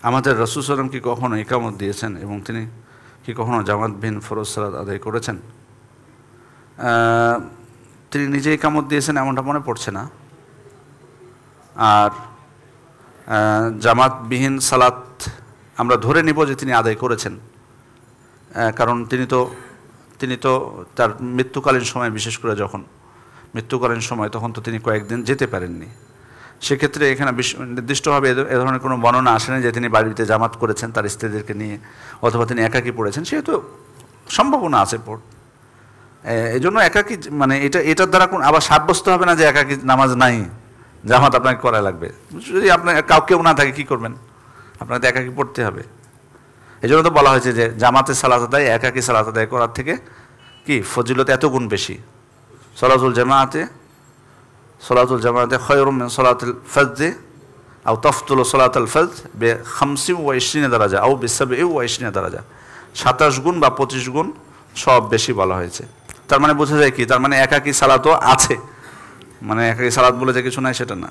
আমাদের রাসূল সাল্লাল্লাহু আলাইহি ওয়াসাল্লাম কি কখনো ইকামত দিয়েছেন এবং তিনি কি কখনো জামাতবিহীন ফরজ সালাত আদায় করেছেন? তিনি নিজে ইকামত দিয়েছেন এমনটা মনে পড়ছে না। আর জামাতবিহীন সালাত আমরা ধরে নিব যে তিনি আদায় করেছেন, কারণ তিনি তো তার মৃত্যুকালীন সময়, বিশেষ করে যখন মৃত্যুকালীন সময়, তখন তো তিনি কয়েকদিন যেতে পারেননি। সেক্ষেত্রে এখানে নির্দিষ্টভাবে এ ধরনের কোনো বর্ণনা আসেনি যে তিনি বাড়িতে জামাত করেছেন তার স্ত্রীদেরকে নিয়ে, অথবা তিনি একাকী পড়েছেন। সেহেতু সম্ভাবনা আছে এই জন্য একাকী মানে এটার দ্বারা আবার সাব্যস্ত হবে না যে একাকী নামাজ নাই, জামাত আপনাকে করা লাগবে। যদি আপনার কেউ না থাকে কী করবেন? আপনাকে তো একাকী পড়তে হবে। এই জন্য তো বলা হয়েছে যে জামাতে সালাত আদায় একাকী সালাত আদায় করার থেকে কি ফজিলত এত গুণ বেশি। সলাতুল জামাতে খায়রুম মিন সলাতিল ফজর আও তাফতুলু সলাতুল ফজর বে-25 দারাজা আও বে-27 দারাজা। 27 গুণ বা 25 গুণ সব বেশি বলা হয়েছে। তার মানে বোঝা যায় কি? তার মানে একাকী সালাতও আছে, মানে একাকী সালাত বলে যে কিছু নাই সেটা না।